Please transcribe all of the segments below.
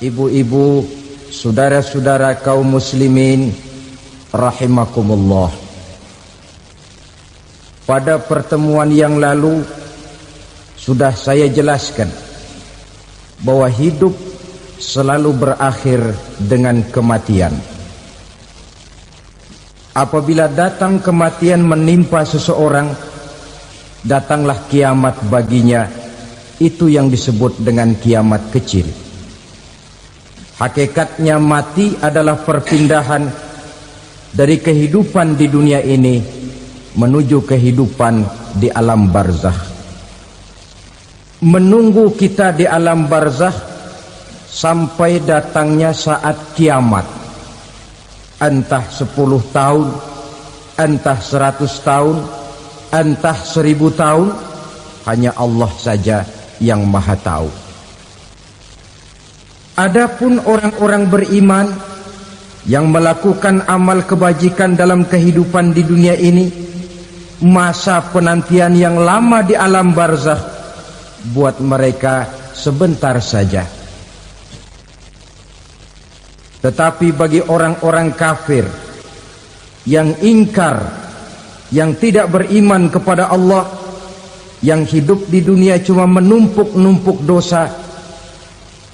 ibu-ibu, saudara-saudara kaum muslimin rahimakumullah. Pada pertemuan yang lalu sudah saya jelaskan bahwa hidup selalu berakhir dengan kematian. Apabila datang kematian menimpa seseorang, datanglah kiamat baginya. Itu yang disebut dengan kiamat kecil. Hakikatnya mati adalah perpindahan dari kehidupan di dunia ini menuju kehidupan di alam barzakh. Menunggu kita di alam barzakh sampai datangnya saat kiamat. Entah 10 tahun, entah 100 tahun, entah 1000 tahun, hanya Allah saja yang maha tahu. Adapun orang-orang beriman yang melakukan amal kebajikan dalam kehidupan di dunia ini, masa penantian yang lama di alam barzakh buat mereka sebentar saja. Tetapi bagi orang-orang kafir yang ingkar, yang tidak beriman kepada Allah, yang hidup di dunia cuma menumpuk-numpuk dosa,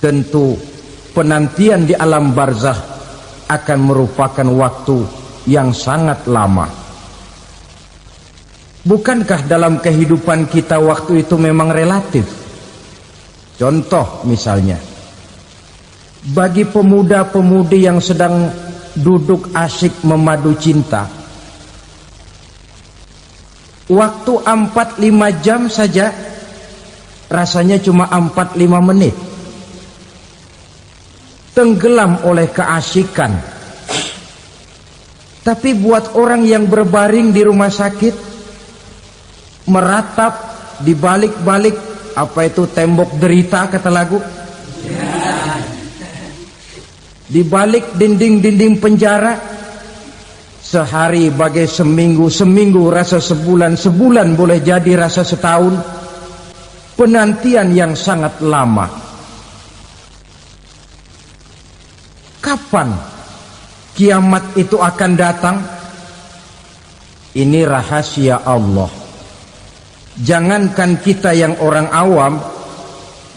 tentu penantian di alam barzakh akan merupakan waktu yang sangat lama. Bukankah dalam kehidupan kita waktu itu memang relatif? Contoh misalnya, bagi pemuda-pemudi yang sedang duduk asyik memadu cinta, waktu 4-5 jam saja rasanya cuma 4-5 menit. Tenggelam oleh keasikan. Tapi buat orang yang berbaring di rumah sakit, meratap di balik-balik apa itu tembok derita kata lagu, di balik dinding-dinding penjara, sehari bagai seminggu, seminggu rasa sebulan, sebulan boleh jadi rasa setahun. Penantian yang sangat lama. Kapan kiamat itu akan datang? Ini rahasia Allah. Jangankan kita yang orang awam,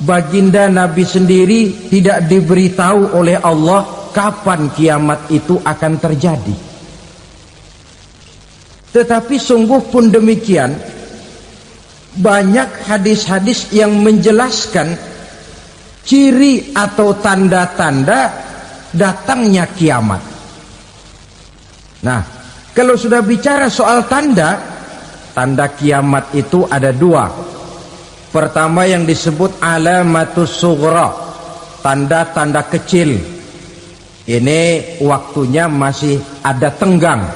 baginda Nabi sendiri tidak diberitahu oleh Allah kapan kiamat itu akan terjadi. Tetapi sungguh pun demikian, banyak hadis-hadis yang menjelaskan ciri atau tanda-tanda datangnya kiamat. Nah, kalau sudah bicara soal tanda, tanda kiamat itu ada 2. Pertama yang disebut alamatus sughra, tanda-tanda kecil. Ini waktunya masih ada tenggang.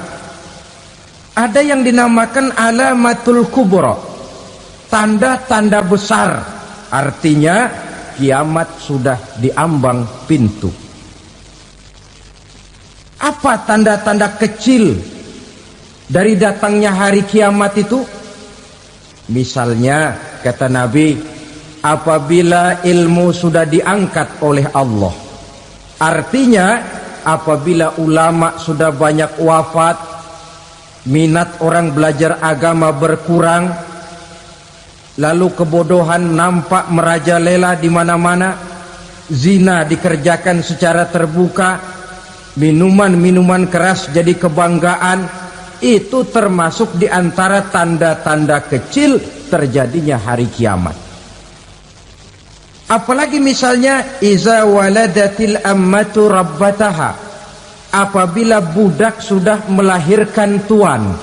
Ada yang dinamakan alamatul kubra, tanda-tanda besar. Artinya kiamat sudah diambang pintu. Apa tanda-tanda kecil dari datangnya hari kiamat itu? Misalnya kata Nabi, apabila ilmu sudah diangkat oleh Allah. Artinya apabila ulama sudah banyak wafat, minat orang belajar agama berkurang, lalu kebodohan nampak merajalela di mana-mana, zina dikerjakan secara terbuka, minuman-minuman keras jadi kebanggaan, itu termasuk di antara tanda-tanda kecil terjadinya hari kiamat. Apalagi misalnya iza waladatil ammatu rabbataha, apabila budak sudah melahirkan tuan.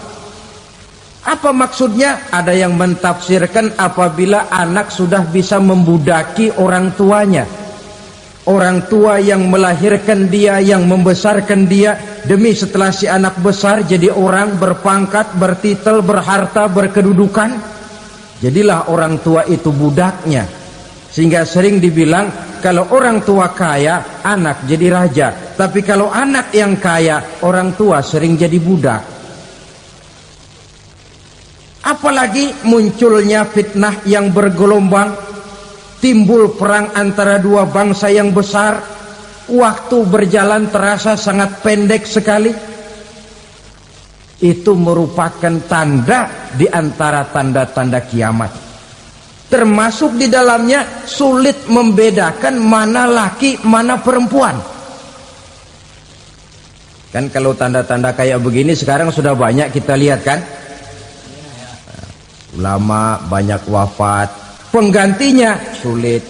Apa maksudnya? Ada yang mentafsirkan apabila anak sudah bisa membudaki orang tuanya. Orang tua yang melahirkan dia, yang membesarkan dia, demi setelah si anak besar jadi orang berpangkat, bertitel, berharta, berkedudukan, jadilah orang tua itu budaknya. Sehingga sering dibilang kalau orang tua kaya, anak jadi raja. Tapi kalau anak yang kaya, orang tua sering jadi budak. Apalagi munculnya fitnah yang bergelombang, timbul perang antara dua bangsa yang besar, waktu berjalan terasa sangat pendek sekali. Itu merupakan tanda di antara tanda-tanda kiamat. Termasuk di dalamnya sulit membedakan mana laki, mana perempuan. Kan kalau tanda-tanda kayak begini sekarang sudah banyak kita lihat kan. Ulama banyak wafat, penggantinya sulit.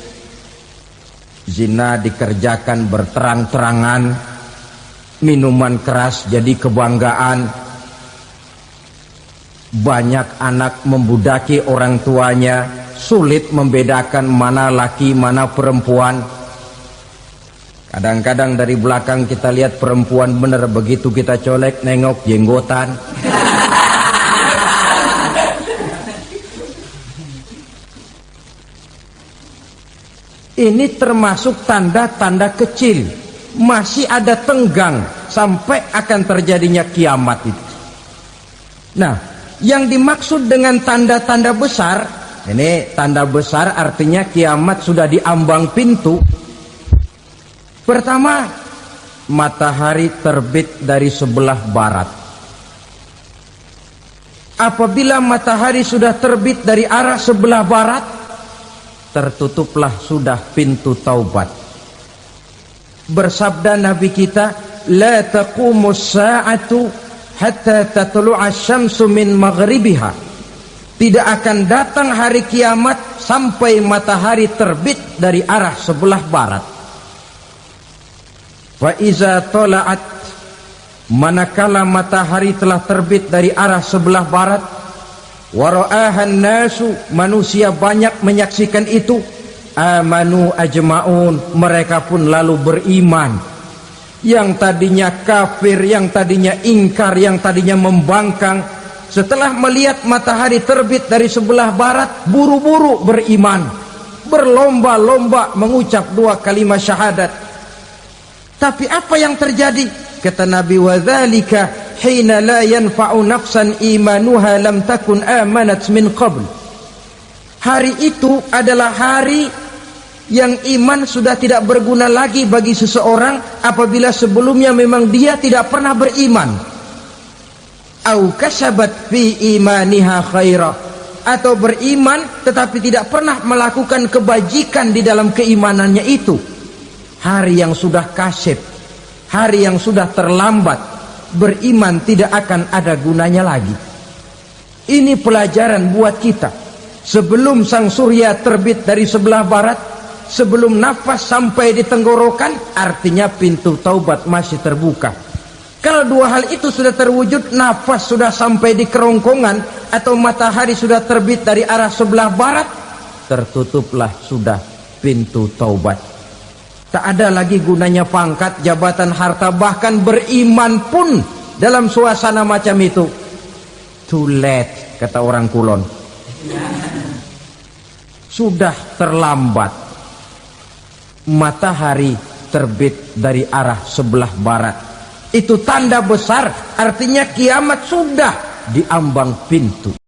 Zina dikerjakan berterang-terangan, minuman keras jadi kebanggaan. Banyak anak membudaki orang tuanya, sulit membedakan mana laki mana perempuan. Kadang-kadang dari belakang kita lihat perempuan bener, begitu kita colek nengok jenggotan. Ini termasuk tanda-tanda kecil, masih ada tenggang sampai akan terjadinya kiamat itu. Nah, yang dimaksud dengan tanda-tanda besar, ini tanda besar artinya kiamat sudah di ambang pintu. Pertama, matahari terbit dari sebelah barat. Apabila matahari sudah terbit dari arah sebelah barat, tertutuplah sudah pintu taubat. Bersabda Nabi kita, la taqumus sa'atu hatta tatlu'a syamsu min maghribiha. Tidak akan datang hari kiamat sampai matahari terbit dari arah sebelah barat. Fa iza tala'at, manakala matahari telah terbit dari arah sebelah barat, wa ra'ahan nasu, manusia banyak menyaksikan itu, amanu ajma'un, mereka pun lalu beriman. Yang tadinya kafir, yang tadinya ingkar, yang tadinya membangkang, setelah melihat matahari terbit dari sebelah barat, buru-buru beriman, berlomba-lomba mengucap 2 kalimat syahadat. Tapi apa yang terjadi? Kata Nabi, wa dzalika hina la yanfa'u nafsan imanuha lam takun amanat min qabl. Hari itu adalah hari yang iman sudah tidak berguna lagi bagi seseorang apabila sebelumnya memang dia tidak pernah beriman. Au kasabat fi imaniha khaira, atau beriman tetapi tidak pernah melakukan kebajikan di dalam keimanannya itu. Hari yang sudah kasib, hari yang sudah terlambat, beriman tidak akan ada gunanya lagi. Ini pelajaran buat kita. Sebelum sang surya terbit dari sebelah barat, sebelum nafas sampai di tenggorokan, artinya pintu taubat masih terbuka. Kalau 2 hal itu sudah terwujud, nafas sudah sampai di kerongkongan atau matahari sudah terbit dari arah sebelah barat, tertutuplah sudah pintu taubat. Tak ada lagi gunanya pangkat, jabatan, harta, bahkan beriman pun dalam suasana macam itu too late, kata orang Kulon. Sudah terlambat. Matahari terbit dari arah sebelah barat. Itu tanda besar, artinya kiamat sudah di ambang pintu.